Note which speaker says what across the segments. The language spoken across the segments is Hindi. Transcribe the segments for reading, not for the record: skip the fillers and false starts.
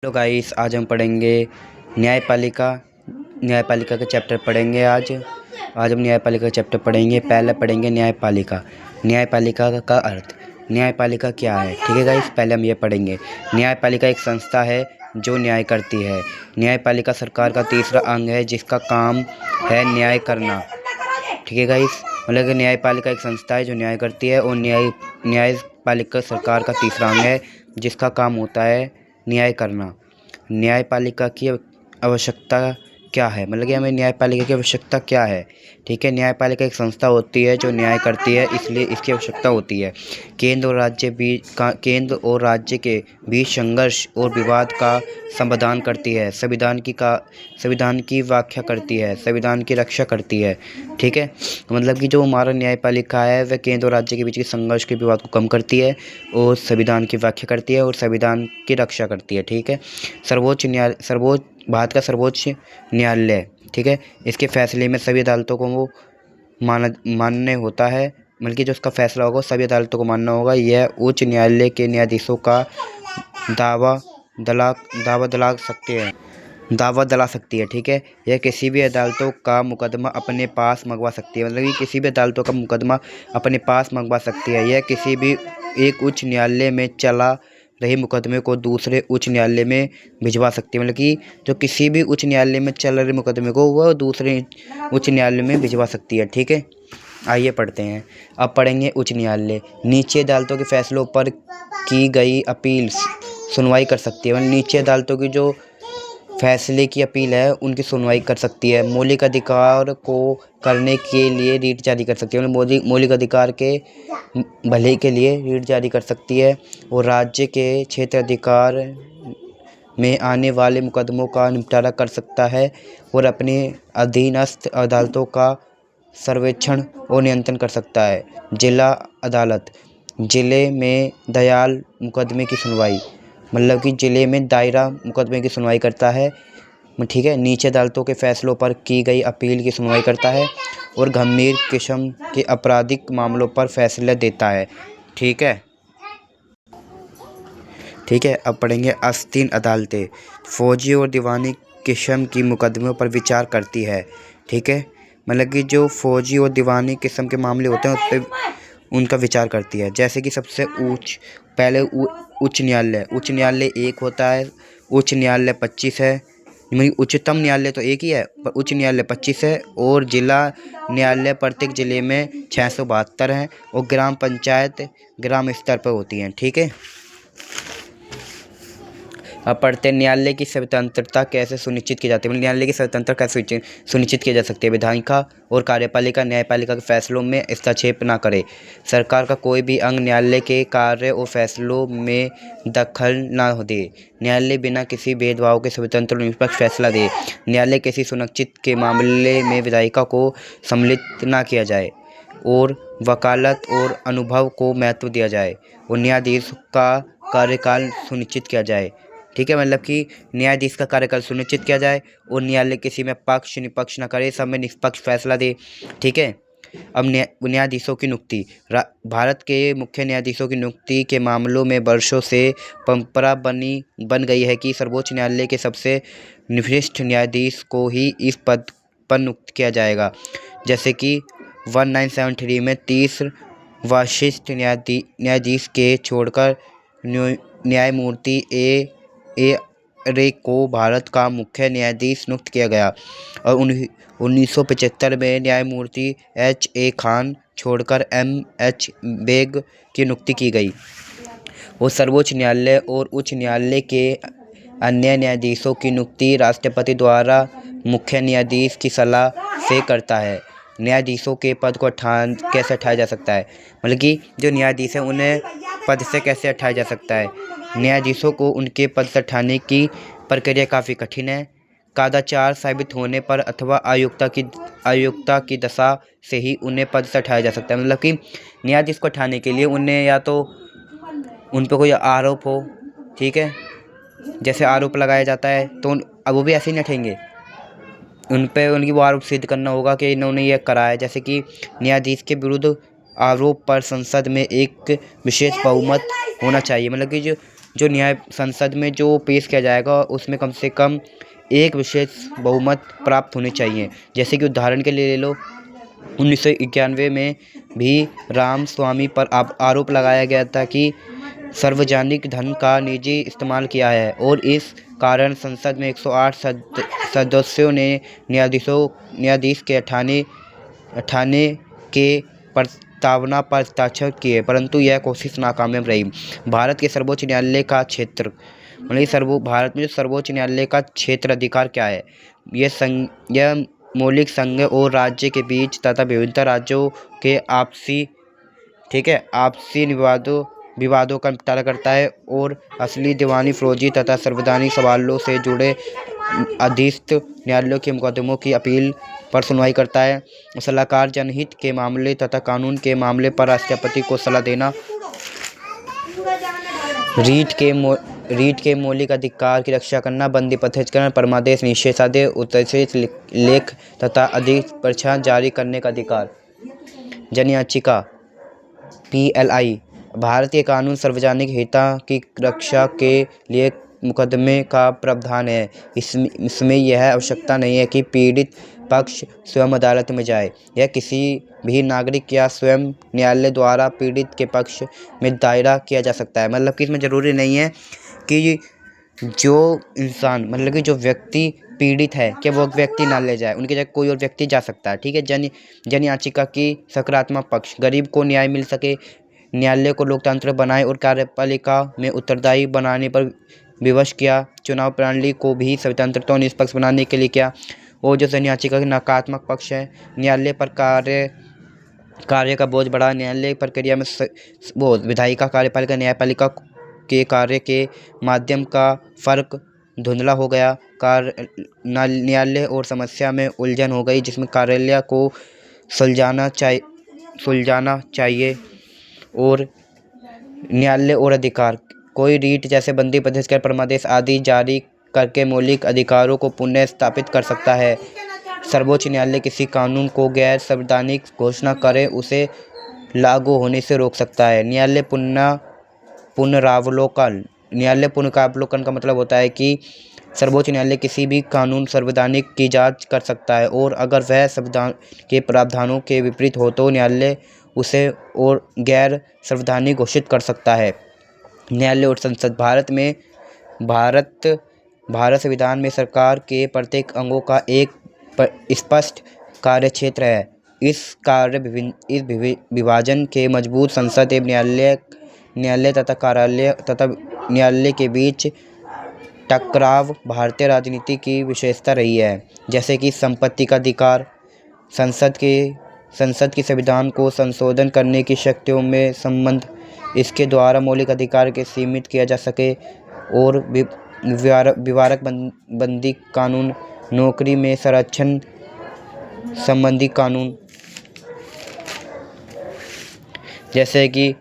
Speaker 1: हेलो गाइस, आज हम पढ़ेंगे न्यायपालिका। न्यायपालिका के चैप्टर पढ़ेंगे आज हम न्यायपालिका का चैप्टर पढ़ेंगे। पहले पढ़ेंगे न्यायपालिका। न्यायपालिका का अर्थ, न्यायपालिका क्या है। ठीक है गाइस, पहले हम ये पढ़ेंगे। न्यायपालिका एक संस्था है जो न्याय करती है। न्यायपालिका सरकार का तीसरा अंग है जिसका काम है न्याय करना। ठीक है गाइस, मतलब कि न्यायपालिका एक संस्था है जो न्याय करती है और न्यायपालिका सरकार का तीसरा अंग है जिसका काम होता है न्याय करना। न्यायपालिका की आवश्यकता क्या है, मतलब कि हमें न्यायपालिका की आवश्यकता क्या है। ठीक है, न्यायपालिका एक संस्था होती है जो न्याय करती है, इसलिए इसकी आवश्यकता होती है। केंद्र और राज्य के बीच संघर्ष और विवाद का समाधान करती है, संविधान की व्याख्या करती है, संविधान की रक्षा करती है। ठीक है, मतलब कि जो हमारा न्यायपालिका है वह केंद्र और राज्य के बीच के संघर्ष के विवाद को कम करती है और संविधान की व्याख्या करती है और संविधान की रक्षा करती है। ठीक है, भारत का सर्वोच्च न्यायालय, ठीक है, इसके फैसले में सभी अदालतों को वो मान्य होता है, मतलब कि जो उसका फैसला होगा सभी अदालतों को मानना होगा। यह उच्च न्यायालय के न्यायाधीशों का दावा दला सकती है। ठीक है, यह किसी भी अदालतों का मुकदमा अपने पास मंगवा सकती है, मतलब कि किसी भी अदालतों का मुकदमा अपने पास मंगवा सकती है। यह किसी भी एक उच्च न्यायालय में चला रहे मुकदमे को दूसरे उच्च न्यायालय में भिजवा सकती है, मतलब कि जो किसी भी उच्च न्यायालय में चल रहे मुकदमे को वह दूसरे उच्च न्यायालय में भिजवा सकती है। ठीक है, आइए पढ़ते हैं। अब पढ़ेंगे उच्च न्यायालय। नीचे अदालतों के फैसलों पर की गई अपील सुनवाई कर सकती है, मतलब नीचे अदालतों की जो फैसले की अपील है उनकी सुनवाई कर सकती है। मौलिक अधिकार को करने के लिए रीट जारी कर सकती है, मतलब मौलिक अधिकार के भले के लिए रीट जारी कर सकती है और राज्य के क्षेत्र अधिकार में आने वाले मुकदमों का निपटारा कर सकता है और अपने अधीनस्थ अदालतों का सर्वेक्षण और नियंत्रण कर सकता है। जिला अदालत, जिले में दयाल मुकदमे की सुनवाई, मतलब कि जिले में दायरा मुकदमे की सुनवाई करता है। ठीक है, नीचे अदालतों के फैसलों पर की गई अपील की सुनवाई करता है और गंभीर किस्म के आपराधिक मामलों पर फैसले देता है। ठीक है, अब पढ़ेंगे आस्तीन अदालतें। फौजी और दीवानी किस्म की मुकदमों पर विचार करती है। ठीक है, मतलब कि जो फौजी और दीवानी किस्म के मामले होते हैं उस पर उनका विचार करती है। जैसे कि सबसे उच्च न्यायालय एक होता है, उच्च न्यायालय 25 है, मतलब उच्चतम न्यायालय तो एक ही है पर उच्च न्यायालय 25 है और जिला न्यायालय प्रत्येक जिले में 672 हैं और ग्राम पंचायत ग्राम स्तर पर होती हैं। ठीक है, अब पढ़ते हैं न्यायालय की स्वतंत्रता कैसे सुनिश्चित की जाती है, मतलब न्यायालय की स्वतंत्रता कैसे सुनिश्चित की जा सकती है। विधायिका और कार्यपालिका न्यायपालिका के फैसलों में हस्तक्षेप न करे। सरकार का कोई भी अंग न्यायालय के कार्य और फैसलों में दखल न दे। न्यायालय बिना किसी भेदभाव के स्वतंत्र और निष्पक्ष फैसला दे। न्यायालय किसी सुनिश्चित के मामले में विधायिका को सम्मिलित न किया जाए और वकालत और अनुभव को महत्व दिया जाए और न्यायाधीश का कार्यकाल सुनिश्चित किया जाए। ठीक है, मतलब कि न्यायाधीश का कार्यकाल सुनिश्चित किया जाए और न्यायालय किसी में पक्ष निष्पक्ष न करे, सब में निष्पक्ष फैसला दे। ठीक है, अब न्यायाधीशों की नियुक्ति। भारत के मुख्य न्यायाधीशों की नियुक्ति के मामलों में वर्षों से परंपरा बन गई है कि सर्वोच्च न्यायालय के सबसे वरिष्ठ न्यायाधीश को ही इस पद पर नियुक्त किया जाएगा। जैसे कि 1973 में 30 वरिष्ठ न्यायाधीश के छोड़कर न्यायमूर्ति ए रे को भारत का मुख्य न्यायाधीश नियुक्त किया गया और 1975 में न्यायमूर्ति H.A. खान छोड़कर M.H. बेग की नियुक्ति की गई और सर्वोच्च न्यायालय और उच्च न्यायालय के अन्य न्यायाधीशों की नियुक्ति राष्ट्रपति द्वारा मुख्य न्यायाधीश की सलाह से करता है। न्यायाधीशों के पद को कैसे हटाया जा सकता है, मतलब कि जो न्यायाधीश हैं उन्हें पद से कैसे हटाया जा सकता है। न्यायाधीशों को उनके पद से हटाने की प्रक्रिया काफ़ी कठिन है। कदाचार साबित होने पर अथवा अयोग्यता की दशा से ही उन्हें पद से हटाया जा सकता है, मतलब कि न्यायाधीश को हटाने के लिए उन्हें या तो उन पर कोई आरोप हो, ठीक है, जैसे आरोप लगाया जाता है तो अब वो भी ऐसे ही नहीं हटेंगे, उन पर उनकी वो आरोप सिद्ध करना होगा कि इन्होंने यह करा है। जैसे कि न्यायाधीश के विरुद्ध आरोप पर संसद में एक विशेष बहुमत होना चाहिए, मतलब कि जो न्याय संसद में जो पेश किया जाएगा उसमें कम से कम एक विशेष बहुमत प्राप्त होनी चाहिए। जैसे कि उदाहरण के लिए ले लो, 1991 में भी रामस्वामी पर आरोप लगाया गया था कि सार्वजनिक धन का निजी इस्तेमाल किया है और इस कारण संसद में 108 सदस्यों ने न्यायाधीश के हटाने के प्रस्तावना पर हस्ताक्षर किए, परंतु यह कोशिश नाकामयाब रही। भारत के सर्वोच्च न्यायालय का क्षेत्र भारत में जो सर्वोच्च न्यायालय का क्षेत्र अधिकार क्या है? यह मौलिक संघ और राज्य के बीच तथा विभिन्न राज्यों के आपसी विवादों का निपटारा करता है और असली दीवानी, फौजी तथा संवैधानिक सवालों से जुड़े अधीनस्थ न्यायालयों के मुकदमों की अपील पर सुनवाई करता है। सलाहकार जनहित के मामले तथा कानून के मामले पर राष्ट्रपति को सलाह देना। रीट के मौलिक अधिकार की रक्षा करना, बंदी प्रत्यक्षीकरण, परमादेश, निषेधादेश, उत्तरदेश, लेख तथा अधिपरीक्षा जारी करने का अधिकार। जन याचिका PLI भारतीय कानून सार्वजनिक हित की रक्षा के लिए मुकदमे का प्रावधान है। इसमें यह आवश्यकता नहीं है कि पीड़ित पक्ष स्वयं अदालत में जाए। यह किसी भी नागरिक या स्वयं न्यायालय द्वारा पीड़ित के पक्ष में दायरा किया जा सकता है। मतलब कि इसमें ज़रूरी नहीं है कि जो इंसान मतलब कि जो व्यक्ति पीड़ित है कि वो व्यक्ति ना ले जाए, उनकी जगह कोई और व्यक्ति जा सकता है। ठीक है। जन याचिका की सकारात्मक पक्ष, गरीब को न्याय मिल सके, न्यायालय को लोकतंत्र बनाए और कार्यपालिका में उत्तरदायी बनाने पर विवश किया, चुनाव प्रणाली को भी स्वतंत्र और निष्पक्ष बनाने के लिए किया। और जो जन याचिका की नकारात्मक पक्ष है, न्यायालय पर कार्य का बोझ बढ़ा, न्यायालय प्रक्रिया में विधायिका, कार्यपालिका, न्यायपालिका के कार्य के माध्यम का फर्क धुंधला हो गया, न्यायालय और समस्या में उलझन हो गई जिसमें कार्यालय को सुलझाना चाहिए। और न्यायालय और अधिकार, कोई रीट जैसे बंदी प्रत्यक्षीकरण, परमादेश आदि जारी करके मौलिक अधिकारों को पुनः स्थापित कर सकता है। सर्वोच्च न्यायालय किसी कानून को गैर संवैधानिक घोषणा करे उसे लागू होने से रोक सकता है। न्यायालय पुनरावलोकन का मतलब होता है कि सर्वोच्च न्यायालय किसी भी कानून संवैधानिक की जांच कर सकता है और अगर वह संविधान के प्रावधानों के विपरीत हो तो न्यायालय उसे और गैर संवैधानिक घोषित कर सकता है। न्यायालय और संसद, भारत संविधान में सरकार के प्रत्येक अंगों का एक स्पष्ट कार्यक्षेत्र है। इस विभाजन के मजबूत संसद एवं न्यायालय तथा कार्यालय तथा न्यायालय के बीच टकराव भारतीय राजनीति की विशेषता रही है। जैसे कि संपत्ति का अधिकार, संसद की संविधान को संशोधन करने की शक्तियों में संबंध, इसके द्वारा मौलिक अधिकार के सीमित किया जा सके, और विवारक बंदी कानून, नौकरी में संरक्षण संबंधी कानून, जैसे कि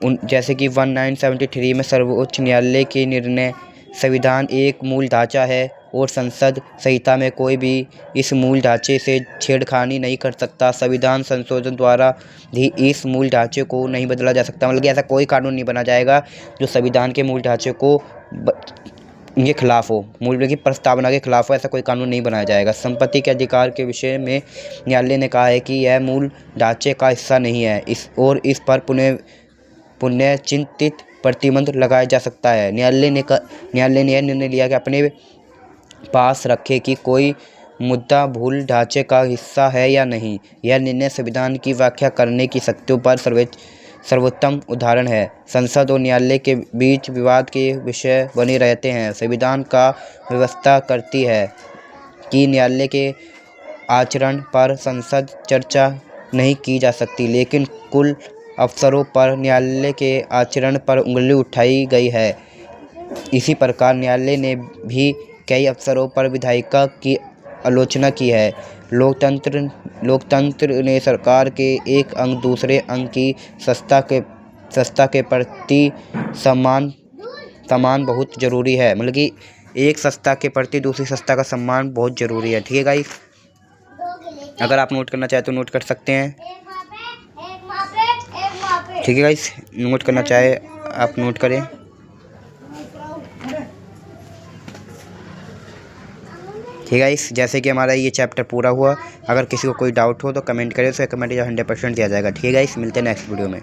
Speaker 1: 1973 में सर्वोच्च न्यायालय के निर्णय, संविधान एक मूल ढांचा है और संसद संहिता में कोई भी इस मूल ढांचे से छेड़खानी नहीं कर सकता। संविधान संशोधन द्वारा भी इस मूल ढांचे को नहीं बदला जा सकता। मतलब कि ऐसा कोई कानून नहीं बना जाएगा जो संविधान के मूल ढांचे को के खिलाफ हो, मूल की प्रस्तावना के खिलाफ हो, ऐसा कोई कानून नहीं बनाया जाएगा। संपत्ति के अधिकार के विषय में न्यायालय ने कहा है कि यह मूल ढांचे का हिस्सा नहीं है इस पर पुनः चिंतित प्रतिबंध लगाया जा सकता है। न्यायालय ने यह निर्णय लिया कि अपने पास रखे कि कोई मुद्दा मूल ढांचे का हिस्सा है या नहीं। यह निर्णय संविधान की व्याख्या करने की शक्तियों पर सर्वोत्तम उदाहरण है। संसद और न्यायालय के बीच विवाद के विषय बने रहते हैं। संविधान का व्यवस्था करती है कि न्यायालय के आचरण पर संसद चर्चा नहीं की जा सकती, लेकिन कुल अवसरों पर न्यायालय के आचरण पर उंगली उठाई गई है। इसी प्रकार न्यायालय ने भी कई अवसरों पर विधायिका की आलोचना की है। लोकतंत्र ने सरकार के एक अंग दूसरे अंग की सत्ता के प्रति सम्मान बहुत जरूरी है। मतलब कि एक सत्ता के प्रति दूसरी सत्ता का सम्मान बहुत जरूरी है। ठीक है गाइस, अगर आप नोट करना चाहे तो नोट कर सकते हैं। ठीक है गाइस, नोट करना चाहे आप नोट करें। ठीक है गाइस, जैसे कि हमारा ये चैप्टर पूरा हुआ। अगर किसी को कोई डाउट हो तो कमेंट करें, उसे कमेंट 100% दिया जाएगा। ठीक है गाइस, मिलते हैं नेक्स्ट वीडियो में।